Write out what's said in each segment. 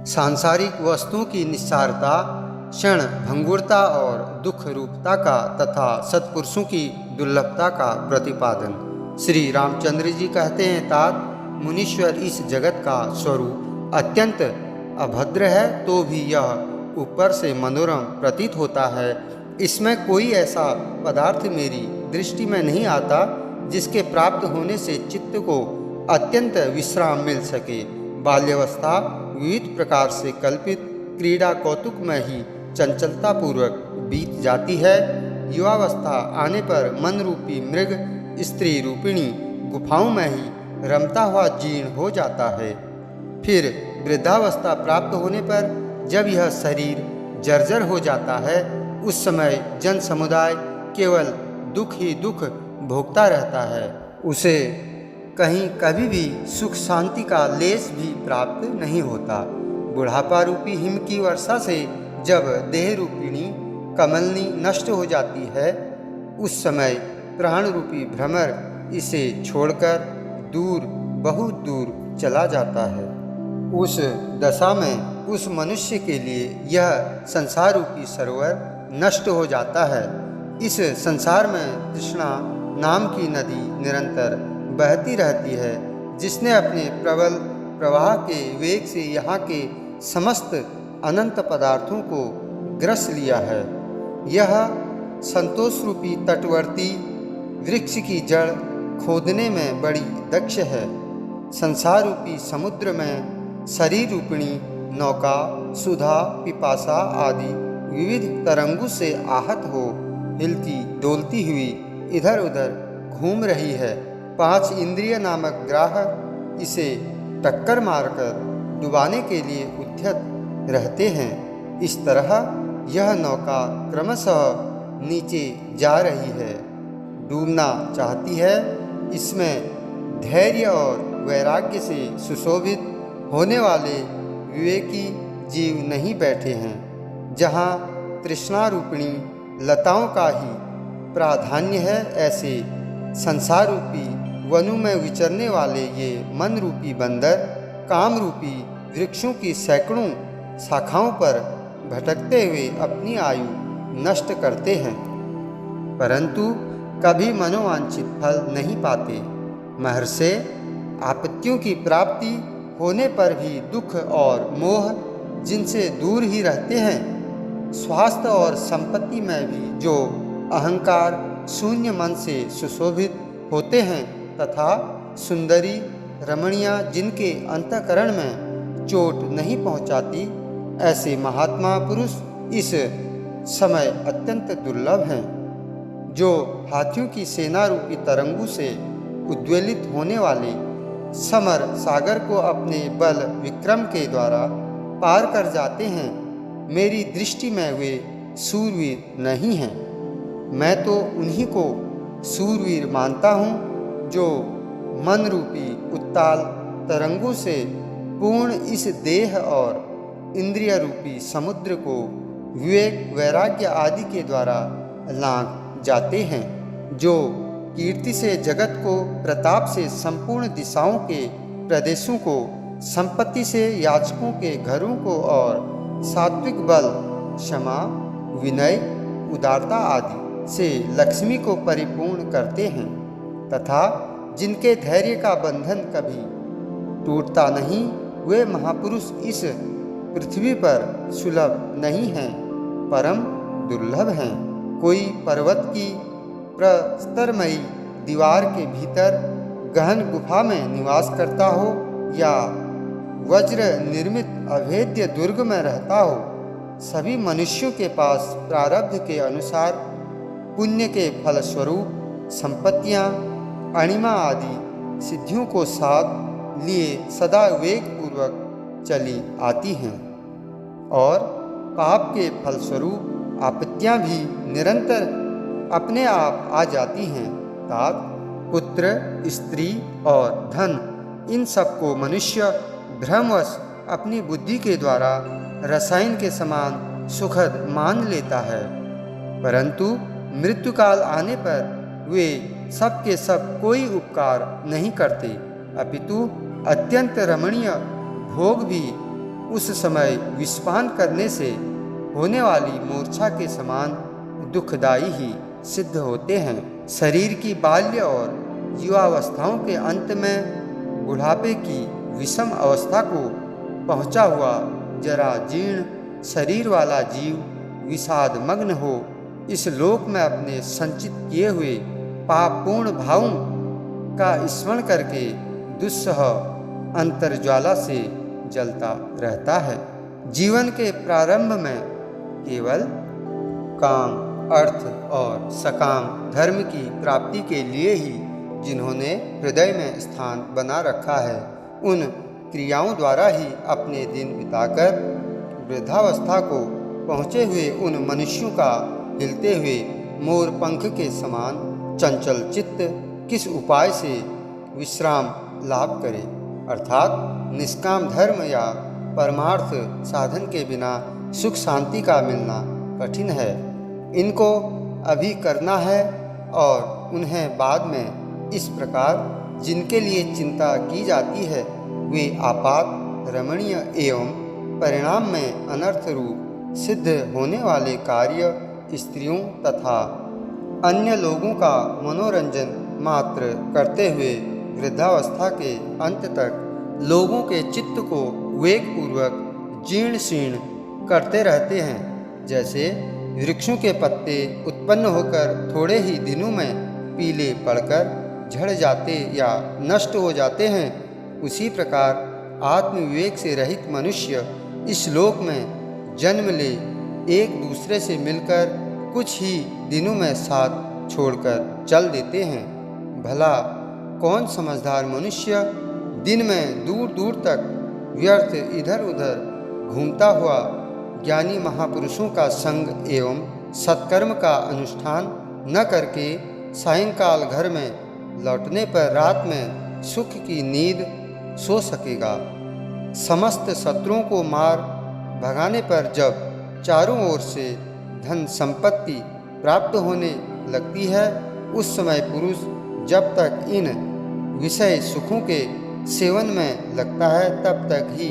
सांसारिक वस्तुओं की निस्सारता, क्षण भंगुरता और दुख रूपता का तथा सत्पुरुषों की दुर्लभता का प्रतिपादन। श्री रामचंद्र जी कहते हैं, तात मुनीश्वर इस जगत का स्वरूप अत्यंत अभद्र है, तो भी यह ऊपर से मनोरम प्रतीत होता है। इसमें कोई ऐसा पदार्थ मेरी दृष्टि में नहीं आता जिसके प्राप्त होने से चित्त को अत्यंत विश्राम मिल सके। बाल्यावस्था विविध प्रकार से कल्पित क्रीड़ा कौतुक में ही चंचलता पूर्वक बीत जाती है। युवावस्था आने पर मन रूपी मृग स्त्री रूपिणी गुफाओं में ही रमता हुआ जीर्ण हो जाता है। फिर वृद्धावस्था प्राप्त होने पर जब यह शरीर जर्जर हो जाता है, उस समय जन समुदाय केवल दुख ही दुख भोगता रहता है। उसे कहीं कभी भी सुख शांति का लेश भी प्राप्त नहीं होता। बुढ़ापा रूपी हिम की वर्षा से जब देह रूपिणी कमलनी नष्ट हो जाती है, उस समय प्राण रूपी भ्रमर इसे छोड़कर दूर, बहुत दूर चला जाता है। उस दशा में उस मनुष्य के लिए यह संसार रूपी सरोवर नष्ट हो जाता है। इस संसार में तृष्णा नाम की नदी निरंतर बहती रहती है। जिसने अपने प्रबल प्रवाह के वेग से यहाँ के समस्त अनंत पदार्थों को ग्रस लिया है, यह संतोष रूपी तटवर्ती वृक्ष की जड़ खोदने में बड़ी दक्ष है। संसार रूपी समुद्र में शरीर रूपिणी नौका सुधा पिपासा आदि विविध तरंगों से आहत हो हिलती डोलती हुई इधर उधर घूम रही है। 5 इंद्रिय नामक ग्राह इसे टक्कर मारकर डुबाने के लिए उद्यत रहते हैं। इस तरह यह नौका क्रमशः नीचे जा रही है, डूबना चाहती है। इसमें धैर्य और वैराग्य से सुशोभित होने वाले विवेकी जीव नहीं बैठे हैं। जहाँ तृष्णा रूपिणी लताओं का ही प्राधान्य है, ऐसे संसार रूपी वनों में विचरने वाले ये मन रूपी बंदर काम रूपी वृक्षों की सैकड़ों शाखाओं पर भटकते हुए अपनी आयु नष्ट करते हैं, परंतु कभी मनोवांछित फल नहीं पाते। महर्षि, आपत्तियों की प्राप्ति होने पर भी दुख और मोह जिनसे दूर ही रहते हैं, स्वास्थ्य और संपत्ति में भी जो अहंकार शून्य मन से सुशोभित होते हैं, तथा सुंदरी रमणियाँ जिनके अंतःकरण में चोट नहीं पहुँचाती, ऐसे महात्मा पुरुष इस समय अत्यंत दुर्लभ हैं। जो हाथियों की सेना रूपी तरंगों से उद्वेलित होने वाले समर सागर को अपने बल विक्रम के द्वारा पार कर जाते हैं, मेरी दृष्टि में वे सूरवीर नहीं हैं। मैं तो उन्हीं को सूरवीर मानता हूँ जो मन रूपी उत्ताल तरंगों से पूर्ण इस देह और इंद्रिय रूपी समुद्र को विवेक वैराग्य आदि के द्वारा लांघ जाते हैं। जो कीर्ति से जगत को, प्रताप से संपूर्ण दिशाओं के प्रदेशों को, संपत्ति से याचकों के घरों को और सात्विक बल, क्षमा, विनय, उदारता आदि से लक्ष्मी को परिपूर्ण करते हैं, तथा जिनके धैर्य का बंधन कभी टूटता नहीं, वे महापुरुष इस पृथ्वी पर सुलभ नहीं हैं, परम दुर्लभ हैं। कोई पर्वत की प्रस्तरमयी दीवार के भीतर गहन गुफा में निवास करता हो या वज्र निर्मित अभेद्य दुर्ग में रहता हो, सभी मनुष्यों के पास प्रारब्ध के अनुसार पुण्य के फलस्वरूप संपत्तियां, अणिमा आदि सिद्धियों को साथ लिए सदा वेग पूर्वक चली आती हैं, और पाप के फलस्वरूप आपत्तियां भी निरंतर अपने आप आ जाती हैं। तात पुत्र, स्त्री और धन, इन सबको मनुष्य भ्रमवश अपनी बुद्धि के द्वारा रसायन के समान सुखद मान लेता है, परंतु मृत्युकाल आने पर वे सब के सब कोई उपकार नहीं करते, अपितु अत्यंत रमणीय भोग भी उस समय विषपान करने से होने वाली मूर्छा के समान दुखदायी ही सिद्ध होते हैं। शरीर की बाल्य और युवावस्थाओं के अंत में बुढ़ापे की विषम अवस्था को पहुंचा हुआ जरा जीर्ण शरीर वाला जीव विषाद मग्न हो इस लोक में अपने संचित किए हुए पापपूर्ण भावों का स्मरण करके दुस्सह अंतर्ज्वाला से जलता रहता है। जीवन के प्रारंभ में केवल काम, अर्थ और सकाम धर्म की प्राप्ति के लिए ही जिन्होंने हृदय में स्थान बना रखा है, उन क्रियाओं द्वारा ही अपने दिन बिताकर वृद्धावस्था को पहुँचे हुए उन मनुष्यों का हिलते हुए मोर पंख के समान चंचल चित्त किस उपाय से विश्राम लाभ करे, अर्थात निष्काम धर्म या परमार्थ साधन के बिना सुख शांति का मिलना कठिन है। इनको अभी करना है और उन्हें बाद में। इस प्रकार जिनके लिए चिंता की जाती है वे आपात रमणीय एवं परिणाम में अनर्थ रूप सिद्ध होने वाले कार्य स्त्रियों तथा अन्य लोगों का मनोरंजन मात्र करते हुए वृद्धावस्था के अंत तक लोगों के चित्त को वेगपूर्वक जीर्ण शीर्ण करते रहते हैं। जैसे वृक्षों के पत्ते उत्पन्न होकर थोड़े ही दिनों में पीले पड़कर झड़ जाते या नष्ट हो जाते हैं, उसी प्रकार आत्मविवेक से रहित मनुष्य इस लोक में जन्म ले एक दूसरे से मिलकर कुछ ही दिनों में साथ छोड़कर चल देते हैं। भला कौन समझदार मनुष्य दिन में दूर दूर तक व्यर्थ इधर उधर घूमता हुआ ज्ञानी महापुरुषों का संग एवं सत्कर्म का अनुष्ठान न करके सायंकाल घर में लौटने पर रात में सुख की नींद सो सकेगा। समस्त शत्रुओं को मार भगाने पर जब चारों ओर से धन संपत्ति प्राप्त होने लगती है, उस समय पुरुष जब तक इन विषय सुखों के सेवन में लगता है तब तक ही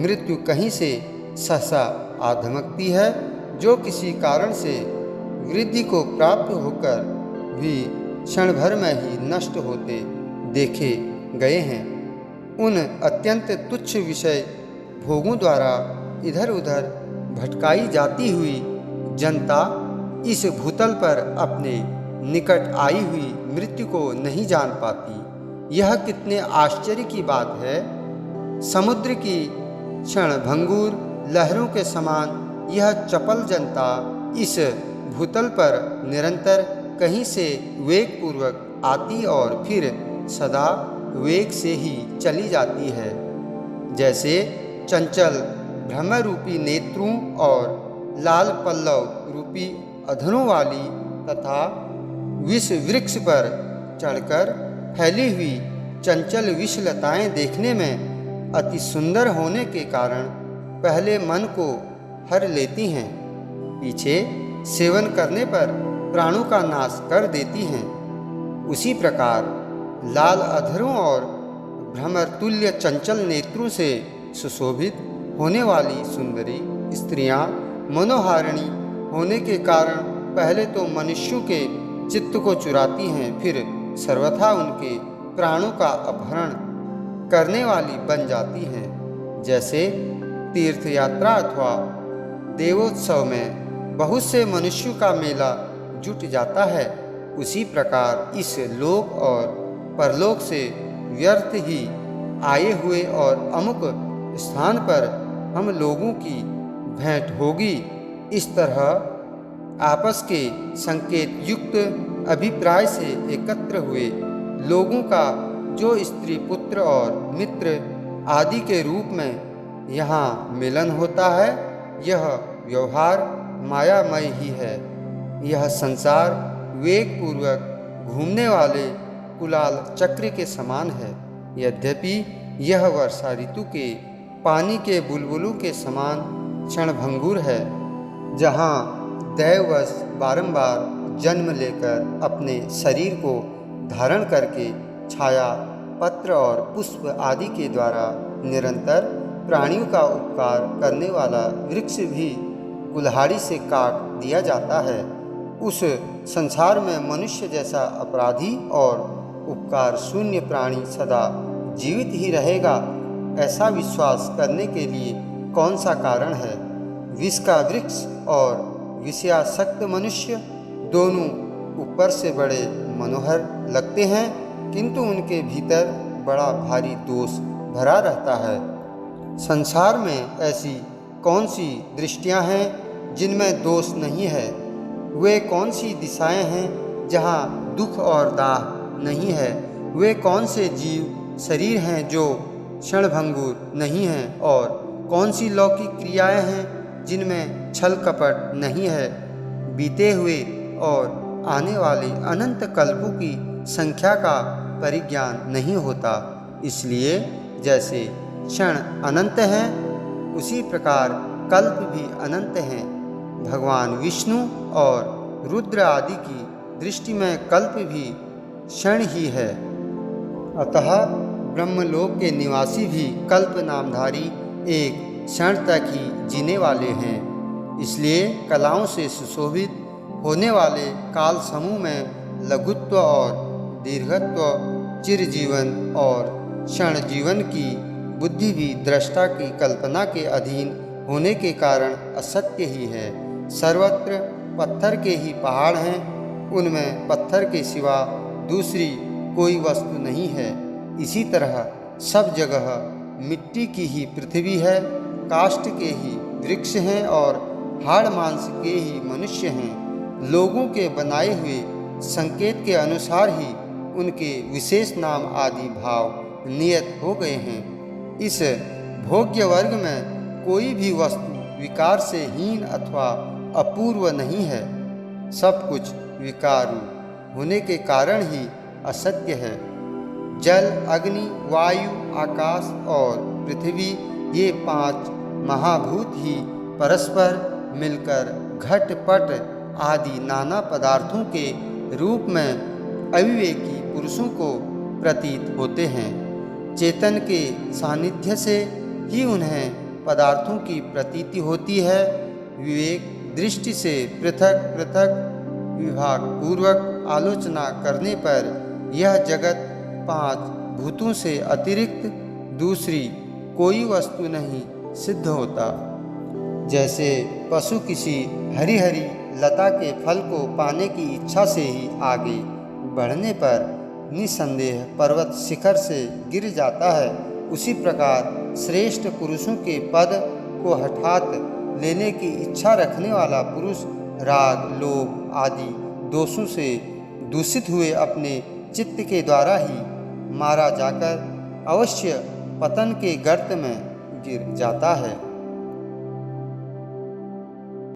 मृत्यु कहीं से सहसा आ धमकती है, जो किसी कारण से वृद्धि को प्राप्त होकर भी क्षण भर में ही नष्ट होते देखे गए हैं। उन अत्यंत तुच्छ विषय भोगों द्वारा इधर उधर भटकाई जाती हुई जनता इस भूतल पर अपने निकट आई हुई मृत्यु को नहीं जान पाती। यह कितने आश्चर्य की बात है। समुद्र की क्षण भंगुर लहरों के समान यह चपल जनता इस भूतल पर निरंतर कहीं से वेगपूर्वक आती और फिर सदा वेग से ही चली जाती है। जैसे चंचल भ्रमर रूपी नेत्रों और लाल पल्लव रूपी अधरों वाली तथा विष वृक्ष पर चढ़कर फैली हुई चंचल विषलताएं देखने में अति सुंदर होने के कारण पहले मन को हर लेती हैं, पीछे सेवन करने पर प्राणों का नाश कर देती हैं। उसी प्रकार लाल अधरों और भ्रमर तुल्य चंचल नेत्रों से सुशोभित होने वाली सुंदरी स्त्रियां मनोहारिणी होने के कारण पहले तो मनुष्यों के चित्त को चुराती हैं, फिर सर्वथा उनके प्राणों का अपहरण करने वाली बन जाती हैं। जैसे तीर्थ यात्रा अथवा देवोत्सव में बहुत से मनुष्यों का मेला जुट जाता है, उसी प्रकार इस लोक और परलोक से व्यर्थ ही आए हुए और अमुक स्थान पर हम लोगों की भेंट होगी। इस तरह आपस के संकेत युक्त अभिप्राय से एकत्र हुए लोगों का जो स्त्री पुत्र और मित्र आदि के रूप में यहाँ मिलन होता है, यह व्यवहार मायामय ही है। यह संसार वेगपूर्वक घूमने वाले कुलाल चक्र के समान है। यद्यपि यह वर्षा ऋतु के पानी के बुलबुलों के समान क्षणभंगुर है, जहाँ दैववश बारंबार जन्म लेकर अपने शरीर को धारण करके छाया पत्र और पुष्प आदि के द्वारा निरंतर प्राणियों का उपकार करने वाला वृक्ष भी कुल्हाड़ी से काट दिया जाता है। उस संसार में मनुष्य जैसा अपराधी और उपकार शून्य प्राणी सदा जीवित ही रहेगा, ऐसा विश्वास करने के लिए कौन सा कारण है? विष का वृक्ष और विषयासक्त मनुष्य दोनों ऊपर से बड़े मनोहर लगते हैं, किंतु उनके भीतर बड़ा भारी दोष भरा रहता है। संसार में ऐसी कौन सी दृष्टियां हैं जिनमें दोष नहीं है? वे कौन सी दिशाएं हैं जहां दुख और दाह नहीं है? वे कौन से जीव शरीर हैं जो क्षणभंगुर नहीं हैं? और कौन सी लौकिक क्रियाएं हैं जिनमें छल कपट नहीं है? बीते हुए और आने वाले अनंत कल्पों की संख्या का परिज्ञान नहीं होता। इसलिए जैसे क्षण अनंत हैं, उसी प्रकार कल्प भी अनंत हैं। भगवान विष्णु और रुद्र आदि की दृष्टि में कल्प भी क्षण ही है। अतः ब्रह्मलोक के निवासी भी कल्प नामधारी एक क्षण तक ही जीने वाले हैं। इसलिए कलाओं से सुशोभित होने वाले काल समूह में लघुत्व और दीर्घत्व, चिरजीवन और क्षण जीवन की बुद्धि भी दृष्टा की कल्पना के अधीन होने के कारण असत्य ही है। सर्वत्र पत्थर के ही पहाड़ हैं, उनमें पत्थर के सिवा दूसरी कोई वस्तु नहीं है। इसी तरह सब जगह मिट्टी की ही पृथ्वी है, काष्ठ के ही वृक्ष हैं और हाड़ मांस के ही मनुष्य हैं। लोगों के बनाए हुए संकेत के अनुसार ही उनके विशेष नाम आदि भाव नियत हो गए हैं। इस भोग्य वर्ग में कोई भी वस्तु विकार से हीन अथवा अपूर्व नहीं है। सब कुछ विकारु होने के कारण ही असत्य है। जल, अग्नि, वायु, आकाश और पृथ्वी, ये 5 महाभूत ही परस्पर मिलकर घट पट आदि नाना पदार्थों के रूप में अविवेकी पुरुषों को प्रतीत होते हैं। चेतन के सानिध्य से ही उन्हें पदार्थों की प्रतीति होती है। विवेक दृष्टि से पृथक पृथक विभाग पूर्वक आलोचना करने पर यह जगत 5 भूतों से अतिरिक्त दूसरी कोई वस्तु नहीं सिद्ध होता। जैसे पशु किसी हरी हरी लता के फल को पाने की इच्छा से ही आगे बढ़ने पर निसंदेह पर्वत शिखर से गिर जाता है, उसी प्रकार श्रेष्ठ पुरुषों के पद को हठात लेने की इच्छा रखने वाला पुरुष राग, लोभ आदि दोषों से दूषित हुए अपने चित्त के द्वारा ही मारा जाकर अवश्य पतन के गर्त में गिर जाता है।